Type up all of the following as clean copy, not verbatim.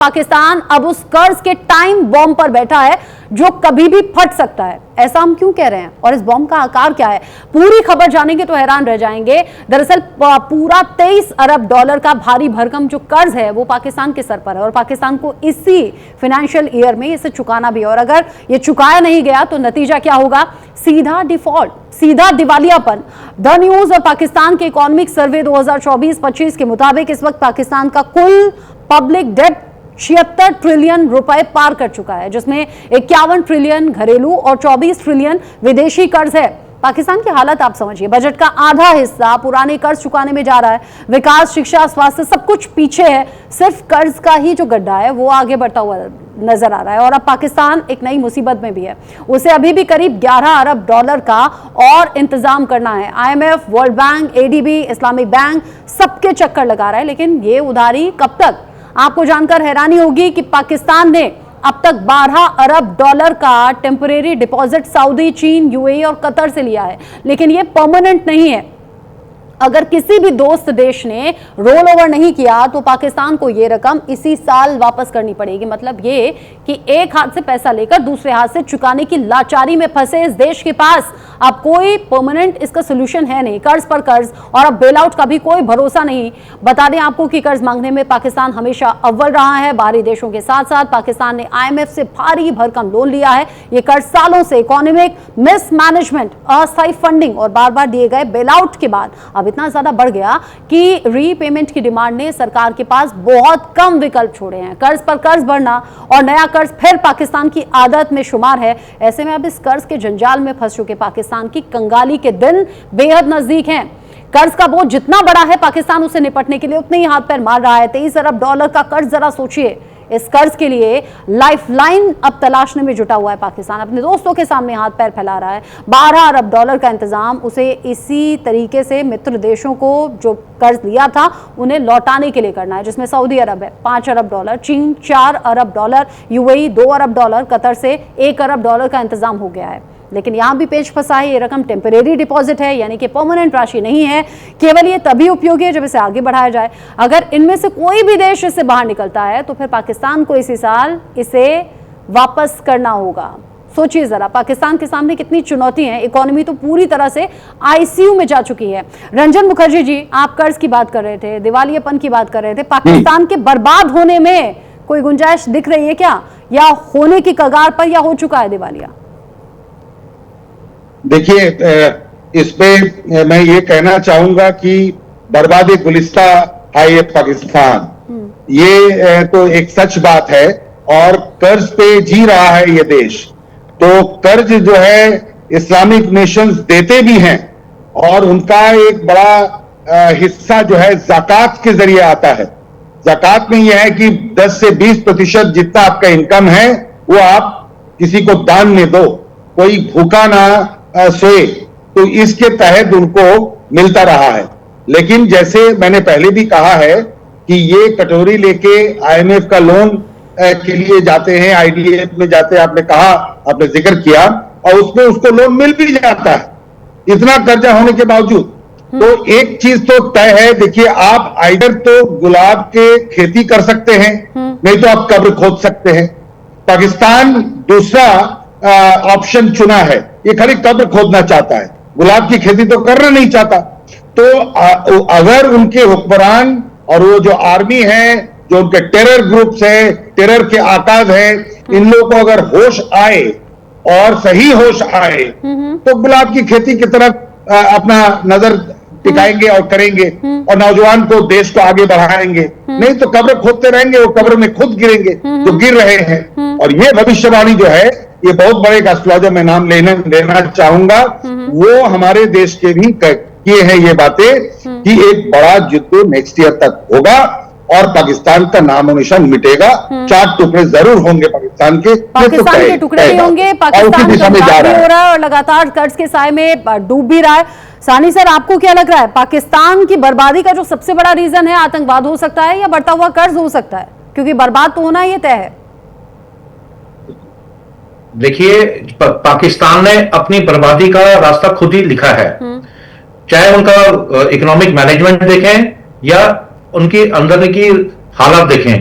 पाकिस्तान अब उस कर्ज के टाइम बॉम्ब पर बैठा है जो कभी भी फट सकता है। ऐसा हम क्यों कह रहे हैं और इस बॉम्ब का आकार क्या है? पूरी खबर जानेंगे तो हैरान रह जाएंगे। दरअसल पूरा 23 अरब डॉलर का भारी भरकम जो कर्ज है वो पाकिस्तान के सर पर है और पाकिस्तान को इसी फाइनेंशियल ईयर में इसे चुकाना भी है और अगर ये चुकाया नहीं गया तो नतीजा क्या होगा? सीधा डिफॉल्ट, सीधा दिवालियापन। द न्यूज और पाकिस्तान के इकोनॉमिक सर्वे 2024-25 के मुताबिक इस वक्त पाकिस्तान का कुल पब्लिक डेट 76 ट्रिलियन रुपए पार कर चुका है, जिसमें 51 ट्रिलियन घरेलू और 24 ट्रिलियन विदेशी कर्ज है। पाकिस्तान की हालत आप समझिए, बजट का आधा हिस्सा पुराने कर्ज चुकाने में जा रहा है। विकास, शिक्षा, स्वास्थ्य सब कुछ पीछे है, सिर्फ कर्ज का ही जो गड्ढा है वो आगे बढ़ता हुआ नजर आ रहा है। और अब पाकिस्तान एक नई मुसीबत में भी है। उसे अभी भी करीब 11 अरब डॉलर का और इंतजाम करना है। IMF, world bank, ADB, Islamic bank सबके चक्कर लगा रहा है, लेकिन ये उधारी कब तक? आपको जानकर हैरानी होगी कि पाकिस्तान ने अब तक 12 अरब डॉलर का टेम्परेरी डिपॉजिट सऊदी, चीन, UAE और कतर से लिया है, लेकिन ये परमानेंट नहीं है। अगर किसी भी दोस्त देश ने रोल ओवर नहीं किया तो पाकिस्तान को यह रकम इसी साल वापस करनी पड़ेगी। मतलब ये कि एक हाथ से पैसा लेकर दूसरे हाथ से चुकाने की लाचारी में फंसे इस देश के पास अब कोई परमानेंट इसका सोल्यूशन है नहीं। कर्ज पर कर्ज और अब बेल आउट का भी कोई भरोसा नहीं। बता दें आपको कि कर्ज मांगने में पाकिस्तान हमेशा अव्वल रहा है। बाहरी देशों के साथ साथ पाकिस्तान ने IMF से भारी भरकम लोन लिया है। ये कर्ज सालों से इकोनॉमिक मिसमैनेजमेंट, अस्थायी फंडिंग और बार बार दिए गए बेल आउट के बाद अब इतना ज्यादा बढ़ गया कि रीपेमेंट की डिमांड ने सरकार के पास बहुत कम विकल्प छोड़े हैं। कर्ज पर कर्ज भरना और नया कर्ज फिर पाकिस्तान की आदत में शुमार है। ऐसे में अब इस कर्ज के जंजाल में फंस चुके पाकिस्तान की कंगाली के दिन बेहद नजदीक हैं। कर्ज का बोझ जितना बड़ा है, पाकिस्तान उसे निपटने के लिए उतने ही हाथ पैर मार रहा है। 23 अरब डॉलर का कर्ज, जरा सोचिए। इस कर्ज के लिए लाइफलाइन अब तलाशने में जुटा हुआ है पाकिस्तान। अपने दोस्तों के सामने हाथ पैर फैला रहा है। 12 अरब डॉलर का इंतजाम उसे इसी तरीके से मित्र देशों को जो कर्ज लिया था उन्हें लौटाने के लिए करना है, जिसमें सऊदी अरब है 5 अरब डॉलर, चीन 4 अरब डॉलर, UAE 2 अरब डॉलर, कतर से 1 अरब डॉलर का इंतजाम हो गया है। लेकिन यहां भी पेच फंसा है। ये रकम टेम्परेरी डिपॉजिट है, यानी कि परमानेंट राशि नहीं है। केवल ये तभी उपयोगी है जब इसे आगे बढ़ाया जाए। अगर इनमें से कोई भी देश इससे बाहर निकलता है तो फिर पाकिस्तान को इसी साल इसे वापस करना होगा। सोचिए जरा, पाकिस्तान के सामने कितनी चुनौती है। इकोनॉमी तो पूरी तरह से ICU में जा चुकी है। रंजन मुखर्जी जी, आप कर्ज की बात कर रहे थे, दिवालियापन की बात कर रहे थे। पाकिस्तान के बर्बाद होने में कोई गुंजाइश दिख रही है क्या, या होने की कगार पर, या हो चुका है दिवालिया? देखिए, इस पे मैं ये कहना चाहूंगा कि बर्बादी गुलिस्ता है ये पाकिस्तान, ये तो एक सच बात है और कर्ज पे जी रहा है ये देश। तो कर्ज जो है इस्लामिक नेशंस देते भी हैं और उनका एक बड़ा हिस्सा जो है ज़कात के जरिए आता है। ज़कात में यह है कि 10 से 20% जितना आपका इनकम है वो आप किसी को दान में दो, कोई भूखा ना सोए। तो इसके तहत उनको मिलता रहा है। लेकिन जैसे मैंने पहले भी कहा है कि ये कटोरी लेके IMF का लोन के लिए जाते हैं, IDF में जाते हैं, आपने कहा, आपने जिक्र किया, और उसमें उसको लोन मिल भी जाता है इतना कर्जा होने के बावजूद। तो एक चीज तो तय है, देखिए, आप आइडर तो गुलाब के खेती कर सकते हैं, नहीं तो आप कब्र खोद सकते हैं। पाकिस्तान दूसरा ऑप्शन चुना है, ये खाली कब्र खोदना चाहता है, गुलाब की खेती तो करना नहीं चाहता। तो अगर उनके हुक्मरान और वो जो आर्मी है, जो उनके टेरर ग्रुप्स है, टेरर के आकाज है, इन लोगों को अगर होश आए और सही होश आए तो गुलाब की खेती की तरफ अपना नजर टिकाएंगे और करेंगे और नौजवान को, देश को आगे बढ़ाएंगे। नहीं तो कब्र खोदते रहेंगे, वो कब्र में खुद गिरेंगे जो गिर रहे हैं। और ये भविष्यवाणी जो है, ये बहुत बड़े एस्ट्रोलॉजर में नाम लेना चाहूंगा, वो हमारे देश के भी किए हैं ये बातें कि एक बड़ा युद्ध नेक्स्ट ईयर तक होगा और पाकिस्तान का नामो निशान मिटेगा। 4 टुकड़े जरूर होंगे पाकिस्तान के टुकड़े भी होंगे। पाकिस्तान कमजोर हो रहा है और लगातार कर्ज के साए में डूब भी रहा है। सानी सर, आपको क्या लग रहा है, पाकिस्तान की बर्बादी का जो सबसे बड़ा रीजन है आतंकवाद हो सकता है या बढ़ता हुआ कर्ज हो सकता है? क्योंकि बर्बाद तो होना ये तय है। देखिए, पाकिस्तान ने अपनी बर्बादी का रास्ता खुद ही लिखा है। चाहे उनका इकोनॉमिक मैनेजमेंट देखें या उनकी अंदर की हालात देखें,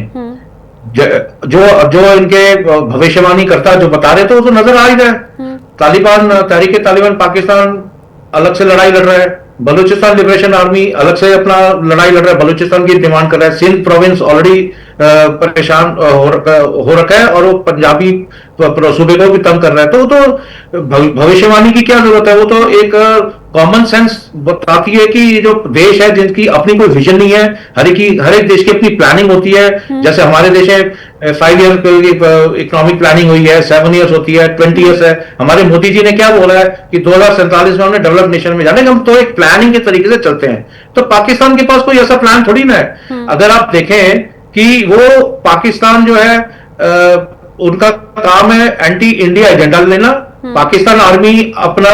जो इनके भविष्यवाणी करता जो बता रहे थे वो तो नजर आ ही रहा है। तालिबान, तहरीक तालिबान पाकिस्तान अलग से लड़ाई लड़ रहा है, बलूचिस्तान लिबरेशन आर्मी अलग से अपना लड़ाई लड़ रहा है, बलूचिस्तान की डिमांड कर रहा है, सिंध प्रोविंस ऑलरेडी परेशान हो रखा है और वो पंजाबी सूबे को भी तंग कर रहा है। तो भविष्यवाणी की क्या जरूरत है, वो तो एक कॉमन सेंस बताती है कि जो देश है जिनकी अपनी कोई विजन नहीं है, हर एक देश की अपनी प्लानिंग होती है। जैसे हमारे देश में 5 ईयर इकोनॉमिक प्लानिंग हुई है, 7 ईयर्स होती है, 20 ईयर्स है। हमारे मोदी जी ने क्या बोला है कि 2047 में हमने डेवलप नेशन में जाने, हम तो एक प्लानिंग के तरीके से चलते हैं। तो पाकिस्तान के पास कोई ऐसा प्लान थोड़ी ना है। अगर आप देखें कि वो पाकिस्तान जो है उनका काम है एंटी इंडिया एजेंडा लेना। पाकिस्तान आर्मी अपना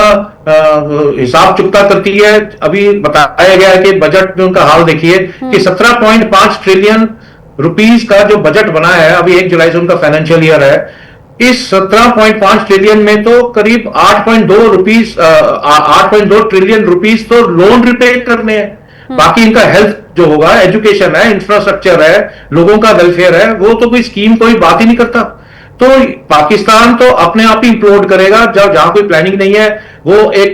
हिसाब चुकता करती है। अभी बताया गया है कि बजट में उनका हाल देखिए कि 17.5 ट्रिलियन रुपीस का जो बजट बना है, अभी 1 जुलाई से उनका फाइनेंशियल ईयर है। इस 17.5 ट्रिलियन में तो करीब 8.2 ट्रिलियन रुपीस तो लोन रिपे करने हैं। बाकी इनका हेल्थ जो होगा, एजुकेशन है, इंफ्रास्ट्रक्चर है, लोगों का वेलफेयर है, वो तो कोई स्कीम कोई बात ही नहीं करता। तो पाकिस्तान तो अपने आप ही इम्प्लोड करेगा जब जहां कोई प्लानिंग नहीं है। वो एक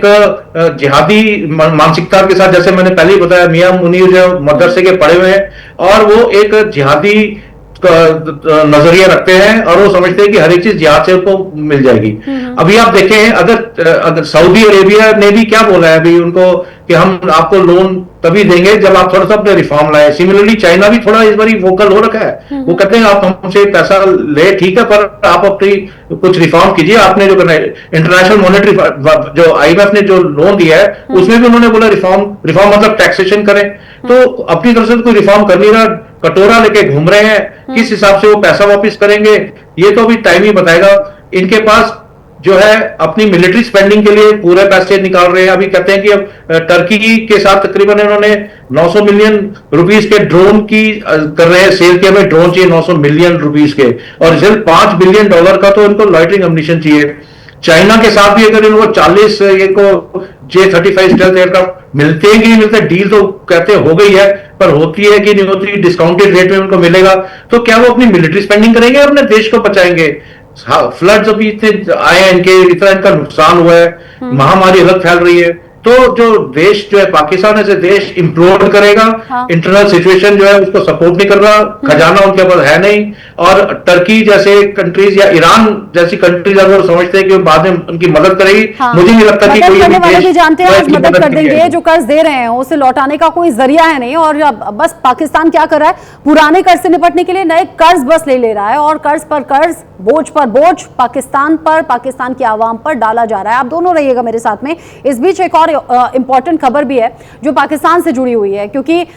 जिहादी मानसिकता के साथ, जैसे मैंने पहले ही बताया, मियां मुनीर जो मदरसे के पढ़े हुए हैं और वो एक जिहादी नजरिया रखते हैं और वो समझते हैं कि हर एक चीज जिहाद से उनको मिल जाएगी। अभी आप देखें, अगर सऊदी अरेबिया ने भी क्या बोला है अभी उनको कि हम आपको लोन तभी देंगे जब आप थोड़ा सा अपने रिफॉर्म लाए। सिमिलरली चाइना भी थोड़ा इस बारी वोकल हो रखा है। वो कहते हैं आप हमसे पैसा ले ठीक है, पर आप अपनी कुछ रिफॉर्म कीजिए। आपने जो करना है, इंटरनेशनल मॉनेटरी जो IMF ने जो लोन दिया है उसमें भी उन्होंने बोला रिफॉर्म मतलब टैक्सेशन करें। तो अपनी तरफ से कोई रिफॉर्म कर नहीं रहा, कटोरा लेके घूम रहे हैं। किस हिसाब से वो पैसा वापस करेंगे ये तो अभी टाइम ही बताएगा। इनके पास जो है अपनी मिलिट्री स्पेंडिंग के लिए पूरे पैसे निकाल रहे हैं। अभी कहते हैं कि अब टर्की के साथ तकरीबन इन्होंने 900 मिलियन रुपीस के ड्रोन की कर रहे हैं सेल के, हमें ड्रोन चाहिए 900 मिलियन रुपीस के, और सिर्फ $5 बिलियन का तो इनको लॉइटरिंग अम्यूनिशन चाहिए। चाइना के साथ भी अगर इनको 40 इनको J-35 स्टेल्थ एयरक्राफ्ट मिलते हैं कि नहीं मिलते, डील तो कहते हो गई है पर होती है कि नहीं होती, डिस्काउंटेड रेट में उनको मिलेगा। तो क्या वो अपनी मिलिट्री स्पेंडिंग करेंगे, अपने देश को बचाएंगे? फ्लड्स अभी इतने आए हैं, इतना इनका नुकसान हुआ है, महामारी अलग फैल रही है। तो जो देश जो है पाकिस्तान ऐसे देश इम्प्लोड करेगा। इंटरनल सिचुएशन जो है उसको सपोर्ट नहीं कर रहा, खजाना उनके पास है नहीं। और टर्की जैसे कंट्रीज या ईरान जैसी कंट्रीज अगर समझते हैं कि बाद में उनकी मदद करेगी, मुझे नहीं लगता कि कोई करने वाले भी जानते हैं आज मदद कर देंगे। जो कर्ज दे रहे हैं उसे लौटाने का कोई जरिया है नहीं, और बस पाकिस्तान क्या कर रहा है, पुराने कर्ज से निपटने के लिए नए कर्ज बस ले रहा है, और कर्ज पर कर्ज, बोझ पर बोझ पाकिस्तान पर, पाकिस्तान की आवाम पर डाला जा रहा है। आप दोनों रहिएगा मेरे साथ में। इस बीच एक और इंपॉर्टेंट खबर भी है जो पाकिस्तान से जुड़ी हुई है, क्योंकि